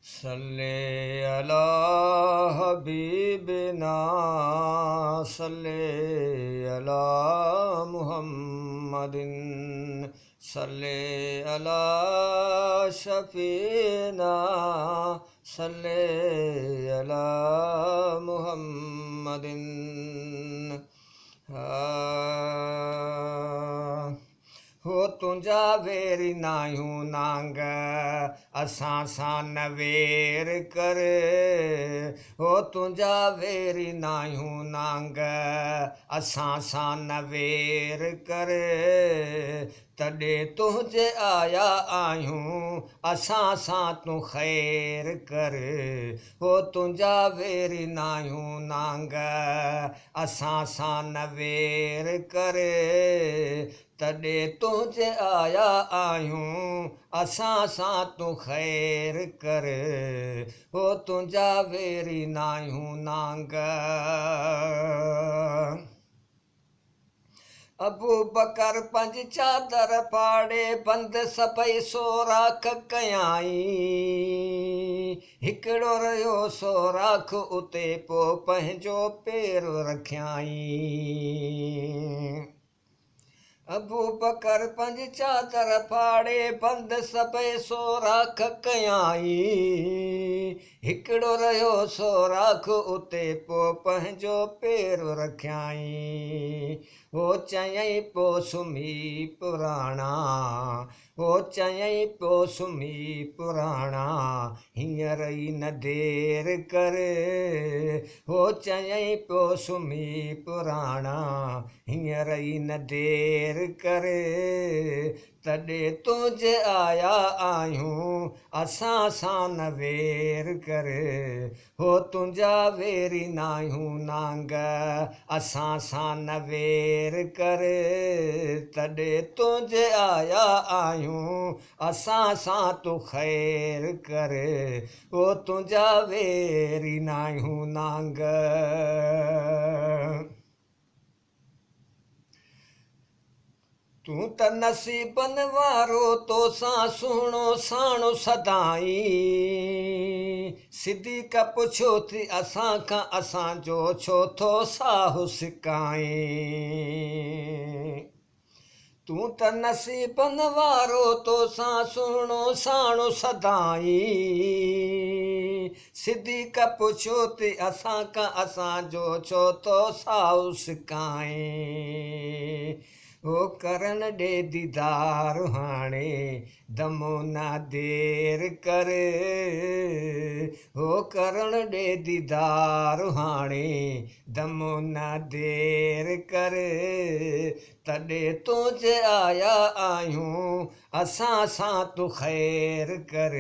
सल्ले अला हबीबिना सल्ले अला मुहम्मदिन सल्ले अला शफीना सल्ले अला मुहम्मदिन हो तुंहिंजा वेरी नायूं नांग असां सां न वेर कर हो तुंहिंजा वेरी नायूं नांग असां सां न वेर कर तॾहिं तुंहिंजे आया आहियूं असां सां तूं ख़ैर कर हो तुंहिंजा वेरी नायूं नांग असां सां न वेर कर तॾहिं तुंहिंजे आया आहियूं असां सां तूं ख़ैर कर हो तुंहिंजा वेरी नायूं नांग अबू बकर पंज चादर फाड़े बंद सभई सोराख कयाई हिकिड़ो रहियो सोराख उते पोइ पंहिंजो पेर रखियाई अबू बकर पंज चादर फाड़े बंद सभई सोराख कयाई हिकिड़ो रहियो सोराख उते पोइ पंहिंजो पेर रखियाई हो चयई पोइ सुम्ही पुराणा हो चयई पोइ सुम्ही पुराणा हींअर ई न देर कर हो चयई पोइ सुम्ही पुराणा हींअर ई न देर कर तॾहिं तुंहिंजे आया आहियूं असां सां न वेर कर हो तुंहिंजा वेरी नायूं नांग असां सां न वेर कर तॾहिं तुंहिंजे आया आहियूं असां सां तूं ख़ैर कर हो तुंहिंजा वेरी नायूं नांग तूं त नसीबनि वारो तोसां सुहिणो साणो सदाई सिद्दीक़ पुछियो थी असां खां असांजो छो थो साहु सिकाई तूं त नसीबनि वारो तोसां सुहिणो साणो सदाई सिद्दीक़ पुछियो थी असां खां असांजो छो थो साहु सिकाई हो करण ॾे दीदार हाणे दमो न देर कर हो करण ॾे दीदार हाणे दमो न देर कर तॾहिं तुंहिंजे आया आहियूं असां सां तूं ख़ैर कर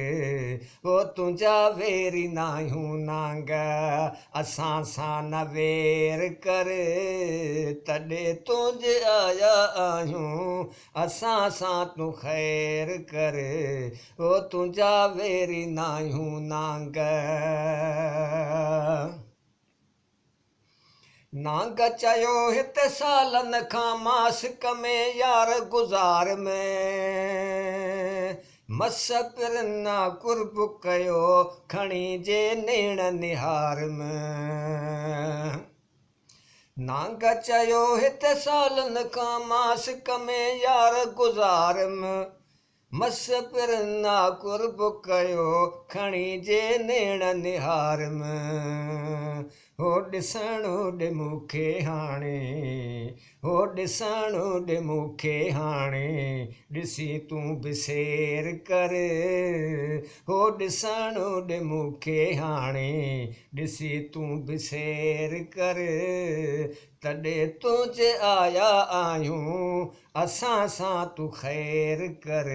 हो तुंहिंजा वेरी नायूं नांग असां सां न वेर कर तॾहिं तुंहिंजे आया आहियूं असां सां तूं ख़ैर कर हो तुंहिंजा वेरी नायूं नांग नांग चयो हिते सालनि खां मासिक में यार गुज़ार में मस पिरना कुर्ब कयो खणी जे नेण निहार में नांग चयो हिते सालनि खां मासिक में यार गुज़ार में मस पिरना कुर्ब कयो खणी जे नेण निहार में हो ॾिसणो ॾे मूंखे हाणे हो ॾिसणो ॾे मूंखे हाणे ॾिसी तूं बि सेर कर हो ॾिसणो ॾे मूंखे हाणे ॾिसी तूं बि सेर कर तॾहिं तुंहिंजे आया आहियूं असां सां तूं ख़ैर कर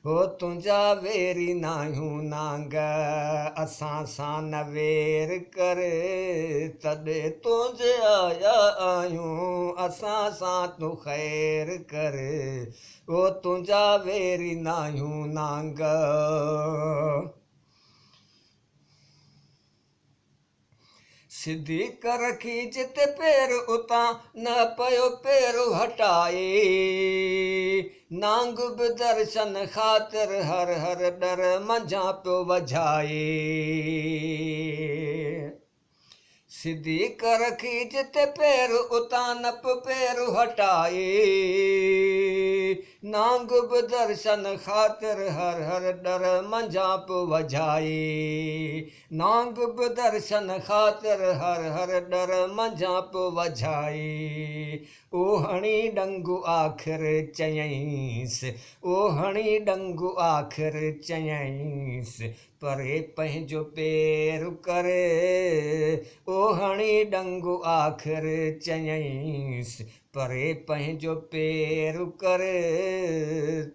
हो तुंहिंजा वेरी नायूं नांग असां सां न वेर कर तॾहिं तुंहिंजे आया आहियूं असां सां तूं ख़ैर कर हो तुंहिंजा वेरी नायूं नांग सिधी कर खींच ते पैर उतां न पियो पैर हटाए नांग बि दर्शन ख़ातिर हर हर डर मंझां पियो वझाए सिधी कर खींच ते पैर उतां न पियो पैर हटाए नांग बि दर्शन ख़ातिर हर हर डर मंझां पियो वझाए नांग बि दर्शन ख़ातिर हर हर डर मंझां पियो वझाए ओ हणी डंगू आख़िर चयईंसि ओ हणी डंगू आख़िर चयईंसि परे पंहिंजो पेर करे ओ हणी डंगू आख़िर चयईंसि परे पंहिंजो पेर करे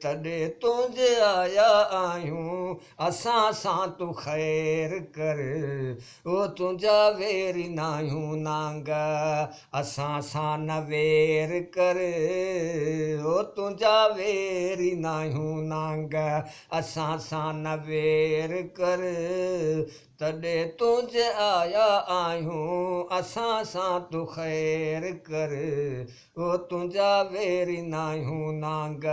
तॾहिं तुंहिंजे आया आहियूं असां सां तूं ख़ैर कर ओ तुंहिंजा वेरी नाहियूं नांग असां सां न वेर कर ओ तुंहिंजा वेरी नाहियूं नांग असां सां न वेर कर तॾहिं तुंहिंजे आया आहियूं असां सां तूं ख़ैर कर ओ तुंहिंजा वेरी नाहियूं नांग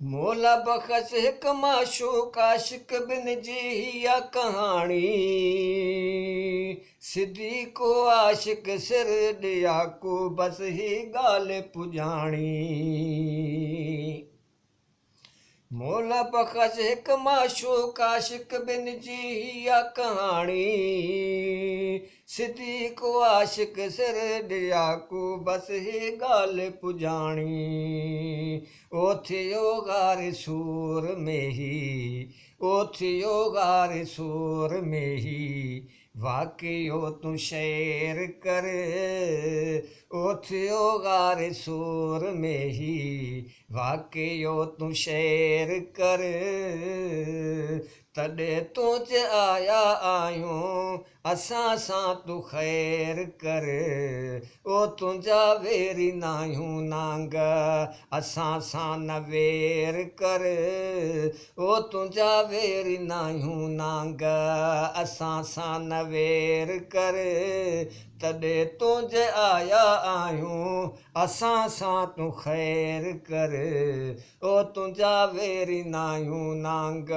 मोला बख़्श हिकु माशूक आशिक़ ॿिन जी हीअ कहाणी सिधी को आशिक़ सिर ॾिया को बसि ही ॻाल्हि पुॼाणी मोला बख़्श हिकु माशूक आशिक़ ॿिन जी हीअ कहाणी सिधी को आशिक़ सिर ॾिया को बसि ही ॻाल्हि पुॼाणी ओ थियो ग़ार सूर में ही ओ थियो ग़ार सूर में ही वाक़ियो तूं शेर कर ओ थियो ग़ार सूर में ही वाक़ियो तूं शेर कर तॾहिं तुंहिंजे आया आहियूं असां सां तूं ख़ैर कर ओ तुंहिंजा वेरी नाहियूं नांग असां सां न वेर कर ओ तुंहिंजा वेरी नाहियूं नांग असां सां न वेर कर तॾहिं तुंहिंजे आया आहियूं असां सां तूं ख़ैर कर ओ तुंहिंजा वेरी नाहियूं नांग